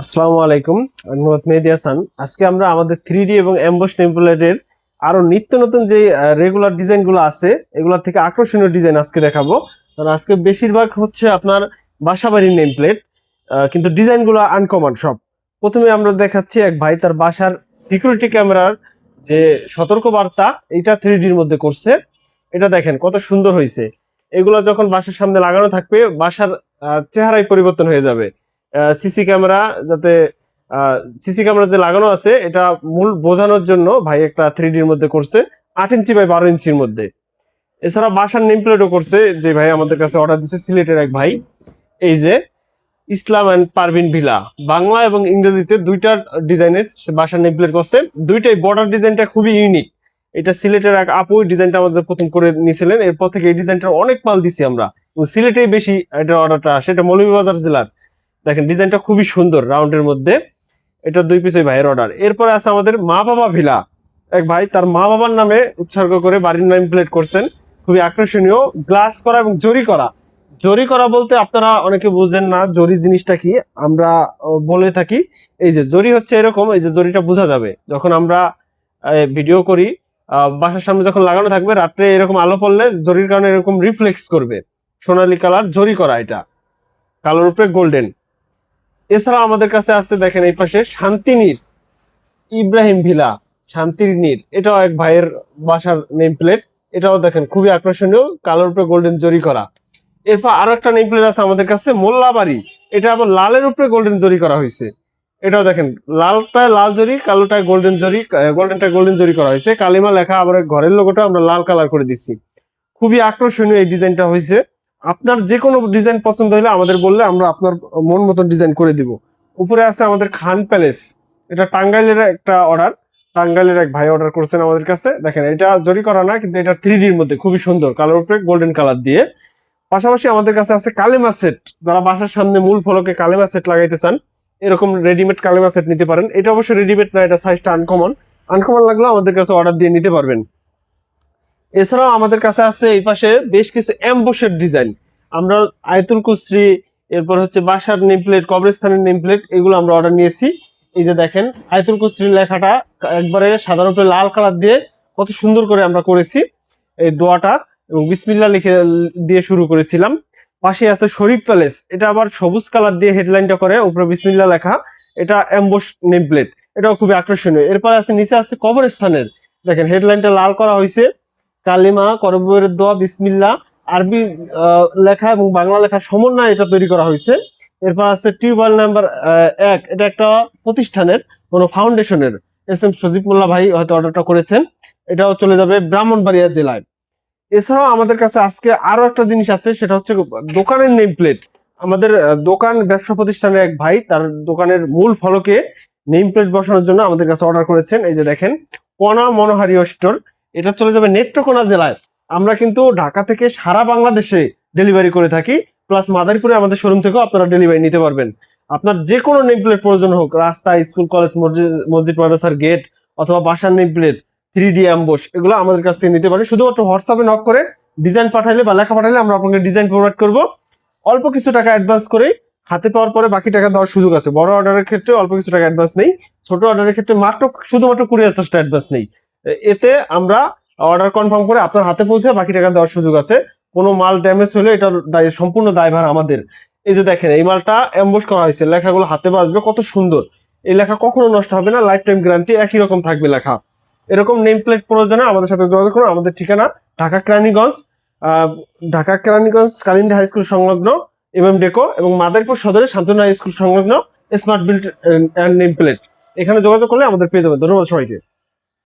আসসালামু আলাইকুম। আমি মোহাম্মদ মেহেদী হাসান। আজকে আমরা আমাদের 3D এবং এমবস টেমপ্লেটের আরো নিত্য নতুন যে রেগুলার ডিজাইনগুলো আছে এগুলোর থেকে আকর্ষণীয় ডিজাইন আজকে দেখাবো। কারণ আজকে বেশিরভাগ হচ্ছে আপনার বাসাবাড়ির নেম প্লেট, কিন্তু ডিজাইনগুলো আনকমন সব। প্রথমে আমরা দেখাচ্ছি এক ভাই তার বাসার সিকিউরিটি ক্যামেরার যে সতর্ক বার্তা এটা 3Dর মধ্যে করছে। এটা দেখেন কত সুন্দর হয়েছে। এগুলো যখন বাসার সামনে লাগানো থাকবে বাসার চেহারাই পরিবর্তন হয়ে যাবে। সিসি ক্যামেরা যাতে সিসি ক্যামেরা যে লাগানো আছে এটা মূল বোঝানোর জন্য ভাই একটা 3Dর মধ্যে করছে 8 ইঞ্চি বাই 12 ইঞ্চির মধ্যে। এছাড়া বাসার নেম প্লেটও করছে, যে ভাই আমাদের কাছে অর্ডার দিচ্ছে সিলেটের এক ভাই। এই যে ইসলাম অ্যান্ড পারভিন ভিলা, বাংলা এবং ইংরেজিতে দুইটা ডিজাইনের বাসার নেম প্লেট করছে। দুইটাই বর্ডার ডিজাইনটা খুবই ইউনিক। এটা সিলেটের এক আপু ডিজাইনটা আমাদের প্রথম করে নিয়েছিলেন, এরপর থেকে এই ডিজাইনটার অনেক মাল দিছি আমরা, এবং সিলেটেই বেশি এটার অর্ডারটা আসে। এটা মৌলভীবাজার জেলার। দেখেন ডিজাইনটা খুবই সুন্দর রাউন্ডের মধ্যে। এটা 2 পিসের ভাইয়ের অর্ডার। এরপরে আছে আমাদের মা বাবা ভিলা, এক ভাই তার মা বাবার নামে উৎসর্গ করে বাড়ির নেম প্লেট করছেন। খুবই আকর্ষণীয়, গ্লাস করা এবং জরি করা। জরি করা বলতে আপনারা অনেকে বুঝেন না জরি জিনিসটা কি, আমরা বলে থাকি এই যে জরি হচ্ছে এরকম, এই যে জরিটা বোঝা যাবে যখন আমরা ভিডিও করি। বাসার সামনে যখন লাগানো থাকবে রাত্রে এরকম আলো পড়লে জরির কারণে এরকম রিফ্লেক্স করবে। সোনালী কালার জরি করা, এটা কালোর উপরে গোল্ডেন। এছাড়া আমাদের কাছে আছে দেখেন এই পাশে শান্তিনীর ইব্রাহিম ভিলা, শান্তির নীর, এটাও এক ভাইয়ের বাসার নেম প্লেট। এটাও দেখেন খুবই আকর্ষণীয়, কালোর উপরে গোল্ডেন জরি করা। এরপর আরো একটা নেম প্লেট আছে আমাদের কাছে মোল্লাবাড়ি, এটা আবার লালের উপরে গোল্ডেন জরি করা হয়েছে। এটাও দেখেন লালটায় লাল জরি, কালোটায় গোল্ডেন জরি, গোল্ডেনটায় গোল্ডেন জরি করা হয়েছে। কালিমা লেখা, আবার ঘরের লোগোটা আমরা লাল কালার করে দিচ্ছি। খুবই আকর্ষণীয় এই ডিজাইনটা হয়েছে। আপনার যে কোনো ডিজাইন পছন্দ হলে আমাদের বললে আমরা আপনার মন মতন ডিজাইন করে দিব। উপরে আছে আমাদের খান প্যালেস, এটা টাঙ্গাইলের একটা অর্ডার। টাঙ্গাইলের এক ভাই অর্ডার করছেন আমাদের কাছে। দেখেন এটা জরি করা না, কিন্তু এটা 3Dর মধ্যে খুবই সুন্দর, কালার উপরে গোল্ডেন কালার দিয়ে। পাশাপাশি আমাদের কাছে আছে কালেমা সেট, যারা বাসার সামনে মূল ফলকে কালেমা সেট লাগাইতে চান এরকম রেডিমেড কালেমা সেট নিতে পারেন। এটা অবশ্যই রেডিমেড না, এটা সাইজটা আনকমন। আনকমন লাগলে আমাদের কাছে অর্ডার দিয়ে নিতে পারবেন। এছাড়াও আমাদের কাছে আছে এই পাশে বেশ কিছু এমবসের ডিজাইন। আমরা আয়তুল কুসরি, এরপর হচ্ছে বাসার নেম প্লেট, কবরস্থানের নেম প্লেট, এগুলো আমরা অর্ডার নিয়েছি। এই যে দেখেন আয়তুল কুসরির লেখাটা একবারে সাধারণত লাল কালার দিয়ে কত সুন্দর করে আমরা করেছি এই দোয়াটা, এবং বিসমিল্লাহ লিখে দিয়ে শুরু করেছিলাম। পাশে আছে শরীফ প্যালেস, এটা আবার সবুজ কালার দিয়ে হেডলাইনটা করে, উপরে বিসমিল্লাহ লেখা। এটা এমবস নেম প্লেট, এটাও খুবই আকর্ষণীয়। এরপর আছে নিচে আছে কবরস্থানের, দেখেন হেডলাইনটা লাল করা হয়েছে, কালিমা করবের দোয়া বিসমিল্লাহ আরবি লেখা এবং বাংলা লেখা সমন্বয় এটা তৈরি করা হয়েছে। এরপর আছে টিউবওয়েল নাম্বার 1, এটা একটা প্রতিষ্ঠানের কোনো ফাউন্ডেশনের, SM সজীব মোল্লা ভাই হয়তো অর্ডারটা করেছেন। এটাও চলে যাবে ব্রাহ্মণবাড়িয়া জেলায়। এছাড়াও আমাদের কাছে আজকে আরো একটা জিনিস আছে, সেটা হচ্ছে দোকানের নেম প্লেট। আমাদের দোকান ব্যবসা প্রতিষ্ঠানের এক ভাই তার দোকানের মূল ফলকে নেম প্লেট বসানোর জন্য আমাদের কাছে অর্ডার করেছেন। এই যে দেখেন কোনা মনোহারীয় স্টোর, এটা চলে যাবে নেত্রকোনা জেলায়। আমরা কিন্তু ঢাকা থেকে সারা বাংলাদেশে ডেলিভারি করে থাকি, প্লাস মাদারীপুরে আমাদের শোরুম থেকেও আপনারা ডেলিভারি নিতে পারবেন। আপনার যে কোনো নেম প্লেট প্রয়োজন হোক, রাস্তা, স্কুল, কলেজ, মসজিদ মাদ্রাসার গেট, অথবা বাসার নেম প্লেট, 3D অ্যাম্বস, এগুলো আমাদের কাছ থেকে নিতে পারেন। শুধুমাত্র হোয়াটসঅ্যাপে নক করে ডিজাইন পাঠাইলে বা লেখা পাঠাইলে আমরা আপনাকে ডিজাইন প্রোভাইড করব। অল্প কিছু টাকা অ্যাডভান্স করে হাতে পাওয়ার পরে বাকি টাকা দেওয়ার সুযোগ আছে। বড় অর্ডারের ক্ষেত্রে অল্প কিছু টাকা অ্যাডভান্স নেই, ছোট অর্ডারের ক্ষেত্রে শুধুমাত্র কুরিয়ার চার্জটা অ্যাডভান্স নেই। এতে আমরা অর্ডার কনফার্ম করে আপনার হাতে পৌঁছে বাকি টাকা দেওয়ার সুযোগ আছে। কোনো মাল ড্যামেজ হলে এটার সম্পূর্ণ দায়ভার আমাদের। এই যে দেখেন এই মালটা এমবস করা হয়েছে, লেখাগুলো হাতে বাজবে কত সুন্দর। এই লেখা কখনো নষ্ট হবে না, লাইফ টাইম গ্যারান্টি, একই রকম থাকবে লেখা। এরকম নেম প্লেট প্রয়োজনে আমাদের সাথে যোগাযোগ করুন। আমাদের ঠিকানা ঢাকা কেরানীগঞ্জ কালিন্দী হাই স্কুল সংলগ্ন ডেকো, এবং মাদারীপুর সদরে শান্তনু হাই স্কুল সংলগ্ন smart build and name plate. এখানে যোগাযোগ করলে আমাদের পেয়ে যাবেন। ধন্যবাদ সবাইকে।